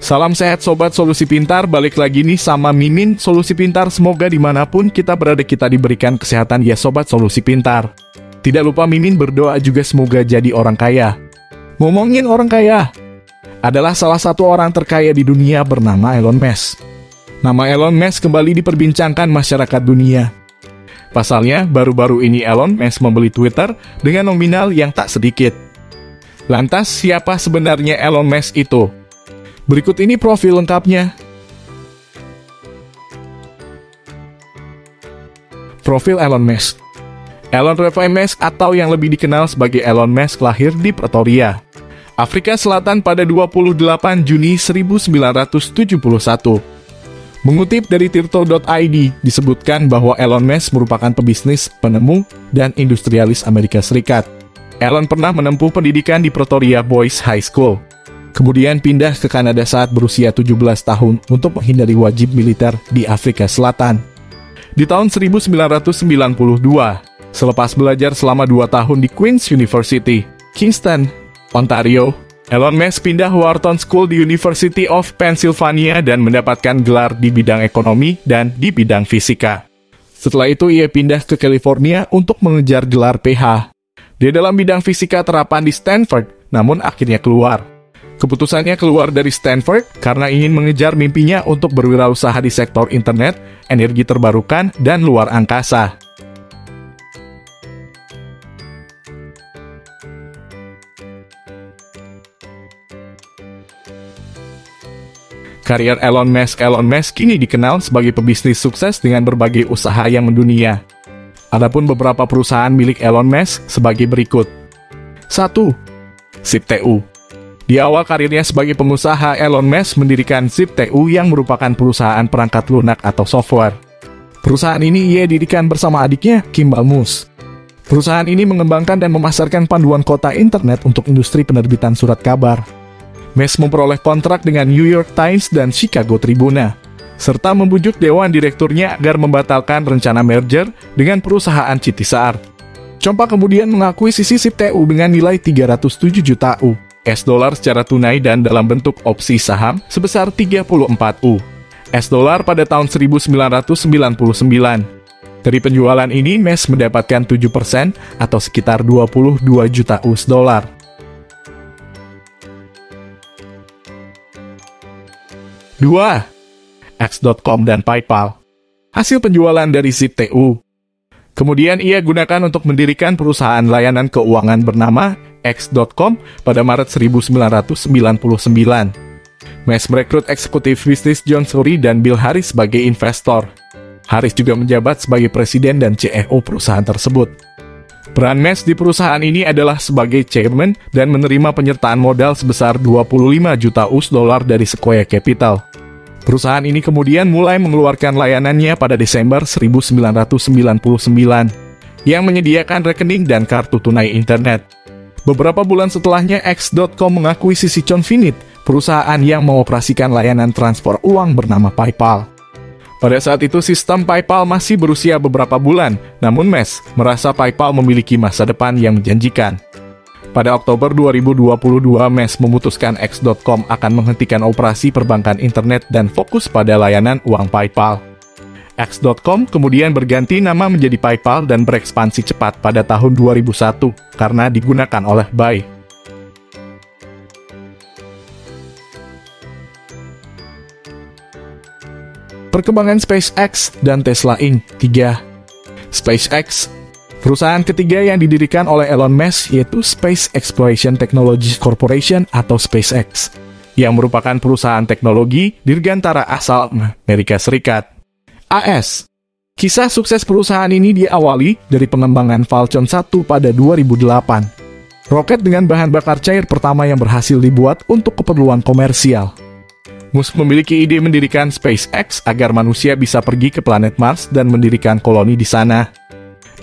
Salam sehat Sobat Solusi Pintar, balik lagi nih sama Mimin Solusi Pintar. Semoga dimanapun kita berada kita diberikan kesehatan ya Sobat Solusi Pintar. Tidak lupa Mimin berdoa juga semoga jadi orang kaya. Ngomongin orang kaya, adalah salah satu orang terkaya di dunia bernama Elon Musk. Nama Elon Musk kembali diperbincangkan masyarakat dunia. Pasalnya, baru-baru ini Elon Musk membeli Twitter dengan nominal yang tak sedikit. Lantas, siapa sebenarnya Elon Musk itu? Berikut ini profil lengkapnya. Profil Elon Musk. Elon Rafai Musk atau yang lebih dikenal sebagai Elon Musk lahir di Pretoria, Afrika Selatan pada 28 Juni 1971. Mengutip dari tirto.id, disebutkan bahwa Elon Musk merupakan pebisnis, penemu, dan industrialis Amerika Serikat. Elon pernah menempuh pendidikan di Pretoria Boys High School. Kemudian pindah ke Kanada saat berusia 17 tahun untuk menghindari wajib militer di Afrika Selatan. Di tahun 1992, selepas belajar selama 2 tahun di Queen's University, Kingston, Ontario, Elon Musk pindah Wharton School di University of Pennsylvania dan mendapatkan gelar di bidang ekonomi dan di bidang fisika. Setelah itu ia pindah ke California untuk mengejar gelar PH. Dia dalam bidang fisika terapan di Stanford, namun akhirnya keluar. Keputusannya keluar dari Stanford karena ingin mengejar mimpinya untuk berwirausaha di sektor internet, energi terbarukan, dan luar angkasa. Karier Elon Musk kini dikenal sebagai pebisnis sukses dengan berbagai usaha yang mendunia. Adapun beberapa perusahaan milik Elon Musk sebagai berikut. 1. ZipTU. Di awal karirnya sebagai pengusaha, Elon Musk mendirikan ZipTU yang merupakan perusahaan perangkat lunak atau software. Perusahaan ini ia dirikan bersama adiknya, Kimbal Musk. Perusahaan ini mengembangkan dan memasarkan panduan kota internet untuk industri penerbitan surat kabar. Musk memperoleh kontrak dengan New York Times dan Chicago Tribune, serta membujuk dewan direkturnya agar membatalkan rencana merger dengan perusahaan Citisar. Compa kemudian mengakuisisi ZipTU dengan nilai 307 juta US dollar secara tunai dan dalam bentuk opsi saham sebesar 34 US dollar pada tahun 1999. Dari penjualan ini, Musk mendapatkan 7% atau sekitar 22 juta US dollar. 2. X.com dan PayPal. Hasil penjualan dari ZipTU. Kemudian ia gunakan untuk mendirikan perusahaan layanan keuangan bernama X.com pada Maret 1999. Musk merekrut eksekutif bisnis John Surrey dan Bill Harris sebagai investor. Harris juga menjabat sebagai presiden dan CEO perusahaan tersebut. Peran Musk di perusahaan ini adalah sebagai chairman dan menerima penyertaan modal sebesar 25 juta US dollar dari Sequoia Capital. Perusahaan ini kemudian mulai mengeluarkan layanannya pada Desember 1999 yang menyediakan rekening dan kartu tunai internet. Beberapa bulan setelahnya, X.com mengakuisisi Confinite, perusahaan yang mengoperasikan layanan transfer uang bernama PayPal. Pada saat itu sistem PayPal masih berusia beberapa bulan, namun Musk merasa PayPal memiliki masa depan yang menjanjikan. Pada Oktober 2022, Musk memutuskan X.com akan menghentikan operasi perbankan internet dan fokus pada layanan uang PayPal. X.com kemudian berganti nama menjadi PayPal dan berekspansi cepat pada tahun 2001 karena digunakan oleh Buy. Perkembangan SpaceX dan Tesla Inc. 3. SpaceX. Perusahaan ketiga yang didirikan oleh Elon Musk yaitu Space Exploration Technologies Corporation atau SpaceX, yang merupakan perusahaan teknologi dirgantara asal Amerika Serikat. AS. Kisah sukses perusahaan ini diawali dari pengembangan Falcon 1 pada 2008. Roket dengan bahan bakar cair pertama yang berhasil dibuat untuk keperluan komersial. Musk memiliki ide mendirikan SpaceX agar manusia bisa pergi ke planet Mars dan mendirikan koloni di sana.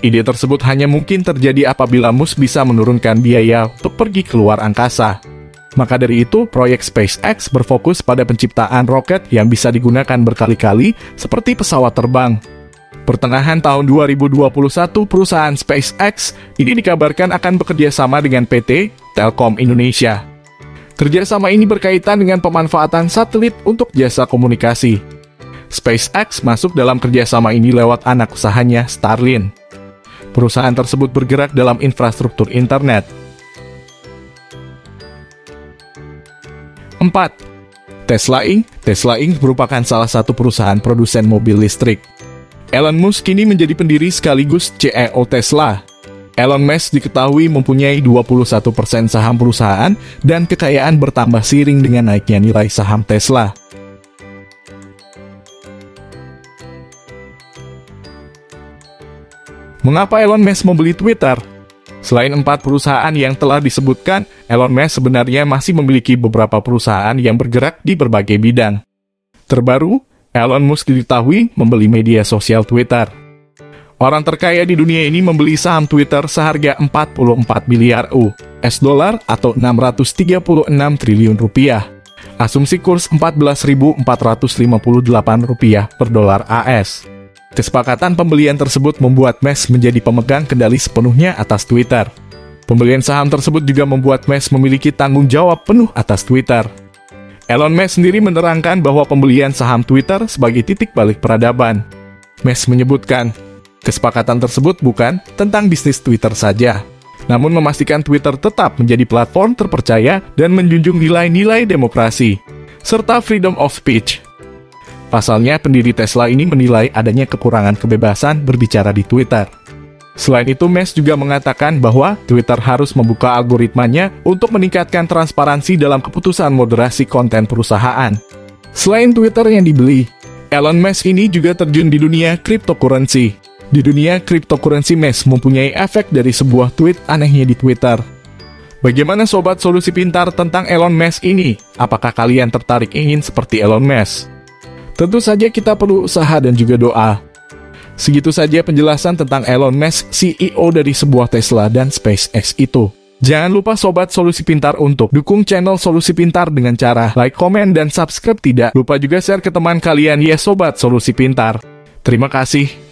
Ide tersebut hanya mungkin terjadi apabila Musk bisa menurunkan biaya untuk pergi keluar angkasa. Maka dari itu, proyek SpaceX berfokus pada penciptaan roket yang bisa digunakan berkali-kali seperti pesawat terbang. Pertengahan tahun 2021, perusahaan SpaceX ini dikabarkan akan bekerja sama dengan PT Telkom Indonesia. Kerjasama ini berkaitan dengan pemanfaatan satelit untuk jasa komunikasi. SpaceX masuk dalam kerjasama ini lewat anak usahanya Starlink. Perusahaan tersebut bergerak dalam infrastruktur internet. 4. Tesla Inc. Tesla Inc. merupakan salah satu perusahaan produsen mobil listrik. Elon Musk kini menjadi pendiri sekaligus CEO Tesla. Elon Musk diketahui mempunyai 21% saham perusahaan dan kekayaan bertambah seiring dengan naiknya nilai saham Tesla. Mengapa Elon Musk membeli Twitter? Selain 4 perusahaan yang telah disebutkan, Elon Musk sebenarnya masih memiliki beberapa perusahaan yang bergerak di berbagai bidang. Terbaru, Elon Musk diketahui membeli media sosial Twitter. Orang terkaya di dunia ini membeli saham Twitter seharga 44 miliar US dollar atau 636 triliun rupiah. Asumsi kurs 14.458 rupiah per dolar AS. Kesepakatan pembelian tersebut membuat Musk menjadi pemegang kendali sepenuhnya atas Twitter. Pembelian saham tersebut juga membuat Musk memiliki tanggung jawab penuh atas Twitter. Elon Musk sendiri menerangkan bahwa pembelian saham Twitter sebagai titik balik peradaban. Musk menyebutkan, kesepakatan tersebut bukan tentang bisnis Twitter saja, namun memastikan Twitter tetap menjadi platform terpercaya dan menjunjung nilai-nilai demokrasi, serta freedom of speech. Pasalnya, pendiri Tesla ini menilai adanya kekurangan kebebasan berbicara di Twitter. Selain itu, Musk juga mengatakan bahwa Twitter harus membuka algoritmanya untuk meningkatkan transparansi dalam keputusan moderasi konten perusahaan. Selain Twitter yang dibeli, Elon Musk ini juga terjun di dunia cryptocurrency. Di dunia cryptocurrency, Musk mempunyai efek dari sebuah tweet anehnya di Twitter. Bagaimana Sobat Solusi Pintar tentang Elon Musk ini? Apakah kalian tertarik ingin seperti Elon Musk? Tentu saja kita perlu usaha dan juga doa. Segitu saja penjelasan tentang Elon Musk, CEO dari sebuah Tesla dan SpaceX itu. Jangan lupa Sobat Solusi Pintar untuk dukung channel Solusi Pintar dengan cara like, komen, dan subscribe. Tidak lupa juga share ke teman kalian ya Sobat Solusi Pintar. Terima kasih.